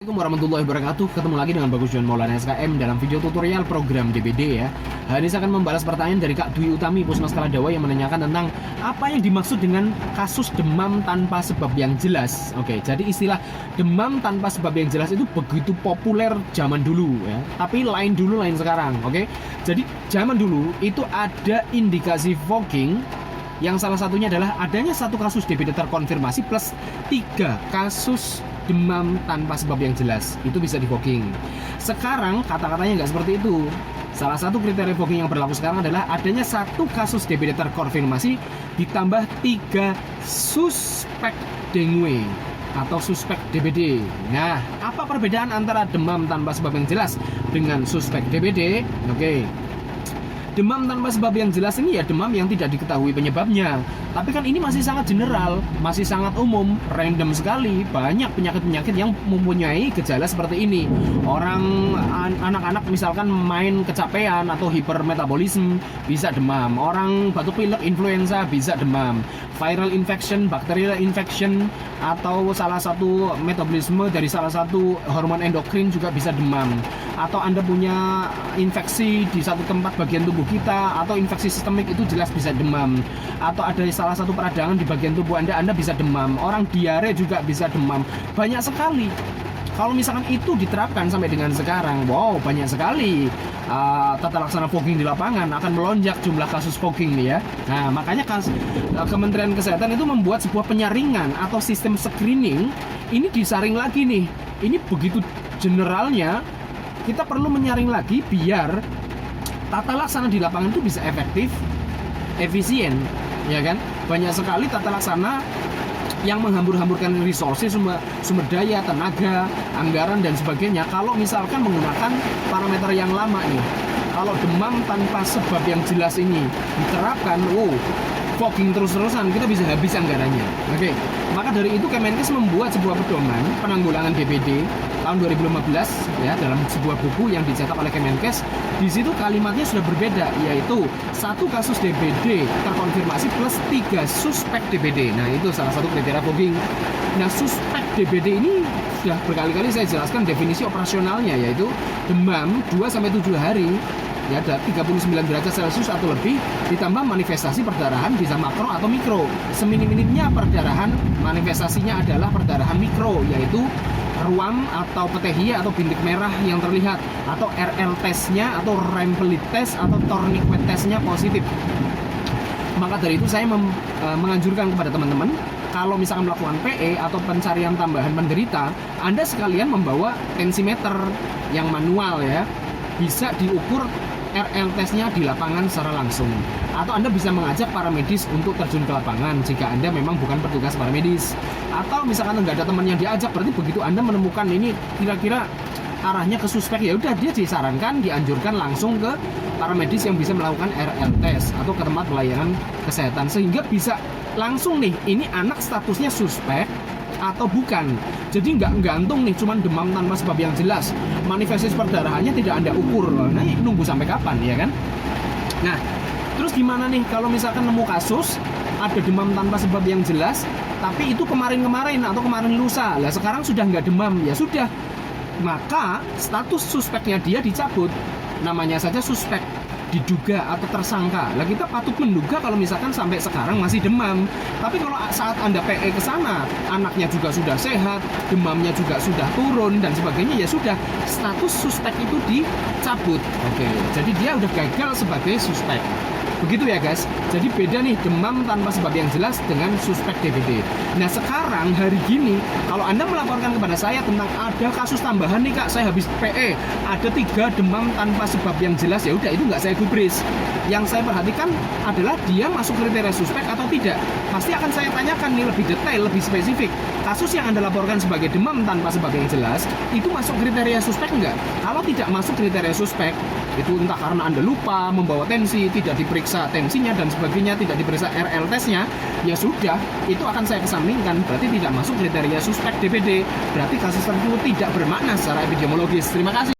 Assalamualaikum warahmatullahi wabarakatuh. Ketemu lagi dengan Bagus John Maulana SKM dalam video tutorial program DBD ya. Hari ini saya akan membalas pertanyaan dari Kak Dwi Utami Puskesmas Kaladawa yang menanyakan tentang apa yang dimaksud dengan kasus demam tanpa sebab yang jelas. Oke, jadi istilah demam tanpa sebab yang jelas itu begitu populer zaman dulu ya. Tapi lain dulu lain sekarang. Oke. Jadi zaman dulu itu ada indikasi fogging yang salah satunya adalah adanya satu kasus DBD terkonfirmasi plus 3 kasus demam tanpa sebab yang jelas. Itu bisa di fogging. Sekarang kata-katanya nggak seperti itu. Salah satu kriteria fogging yang berlaku sekarang adalah adanya satu kasus DBD terkonfirmasi ditambah 3 suspek dengue atau suspek DBD. Nah, apa perbedaan antara demam tanpa sebab yang jelas dengan suspek DBD? Oke. Demam tanpa sebab yang jelas ini ya demam yang tidak diketahui penyebabnya. Tapi kan ini masih sangat general, masih sangat umum, random sekali. Banyak penyakit-penyakit yang mempunyai gejala seperti ini. Orang anak-anak misalkan main kecapean atau hipermetabolisme bisa demam. Orang batuk pilek, influenza bisa demam. Viral infection, bacterial infection, atau salah satu metabolisme dari salah satu hormon endokrin juga bisa demam. Atau Anda punya infeksi di satu tempat bagian tubuh kita, atau infeksi sistemik itu jelas bisa demam. Atau ada salah satu peradangan di bagian tubuh Anda bisa demam. Orang diare juga bisa demam. Banyak sekali. Kalau misalkan itu diterapkan sampai dengan sekarang, wow, banyak sekali tata laksana fogging di lapangan akan melonjak jumlah kasus fogging nih ya. Nah, makanya Kementerian Kesehatan itu membuat sebuah penyaringan atau sistem screening. Ini disaring lagi nih. Ini begitu generalnya, kita perlu menyaring lagi biar tata laksana di lapangan itu bisa efektif, efisien, ya kan? Banyak sekali tata laksana yang menghambur-hamburkan resources, sumber daya, tenaga, anggaran dan sebagainya. Kalau misalkan menggunakan parameter yang lama nih, kalau demam tanpa sebab yang jelas ini diterapkan, fogging terus-terusan, kita bisa habis anggarannya. Oke. Maka dari itu Kemenkes membuat sebuah pedoman penanggulangan DBD tahun 2015 ya, dalam sebuah buku yang dicetak oleh Kemenkes. Di situ kalimatnya sudah berbeda, yaitu 1 kasus DBD terkonfirmasi plus 3 suspek DBD. Nah, itu salah satu kriteria fogging. Nah, suspek DBD ini sudah berkali-kali saya jelaskan definisi operasionalnya, yaitu demam 2-7 hari ya, ada 39 derajat Celcius atau lebih, ditambah manifestasi perdarahan bisa makro atau mikro. Seminim-minimnya perdarahan, manifestasinya adalah perdarahan mikro, yaitu ruam atau petehia atau bintik merah yang terlihat, atau RL testnya atau Rempeli test atau Tourniquet testnya positif. Maka dari itu saya menganjurkan kepada teman-teman, kalau misalkan melakukan PE atau pencarian tambahan penderita, Anda sekalian membawa tensimeter yang manual ya, bisa diukur RL testnya di lapangan secara langsung. Atau Anda bisa mengajak para medis untuk terjun ke lapangan jika Anda memang bukan petugas para medis. Atau misalkan nggak ada teman yang diajak, berarti begitu Anda menemukan ini kira-kira arahnya ke suspek, ya udah dia disarankan, dianjurkan langsung ke para medis yang bisa melakukan RL test atau ke tempat pelayanan kesehatan, sehingga bisa langsung nih, ini anak statusnya suspek atau bukan. Jadi nggak gantung nih cuman demam tanpa sebab yang jelas, manifestasi perdarahannya tidak Anda ukur. Nah, nunggu sampai kapan ya kan? Nah, terus gimana nih kalau misalkan nemu kasus ada demam tanpa sebab yang jelas, tapi itu kemarin-kemarin atau kemarin lusa, lah sekarang sudah nggak demam, ya sudah, maka status suspeknya dia dicabut, namanya saja suspek, diduga atau tersangka. Lah kita patut menduga kalau misalkan sampai sekarang masih demam. Tapi kalau saat Anda PE ke sana, anaknya juga sudah sehat, demamnya juga sudah turun dan sebagainya, ya sudah, status suspek itu dicabut. Oke, jadi dia udah gagal sebagai suspek. Begitu ya guys. Jadi beda nih demam tanpa sebab yang jelas dengan suspek DBD. Nah, sekarang hari gini kalau Anda melaporkan kepada saya tentang ada kasus tambahan nih Kak, saya habis PE, ada 3 demam tanpa sebab yang jelas, ya udah, itu nggak saya gubris. Yang saya perhatikan adalah dia masuk kriteria suspek atau tidak. Pasti akan saya tanyakan nih lebih detail, lebih spesifik. Kasus yang Anda laporkan sebagai demam tanpa sebab yang jelas, itu masuk kriteria suspek enggak? Kalau tidak masuk kriteria suspek, itu entah karena Anda lupa membawa tensi, tidak diperiksa tensinya dan sebagainya, tidak diperiksa RL testnya, ya sudah, itu akan saya kesampingkan, berarti tidak masuk kriteria suspek DBD, berarti kasus tersebut tidak bermakna secara epidemiologis. Terima kasih.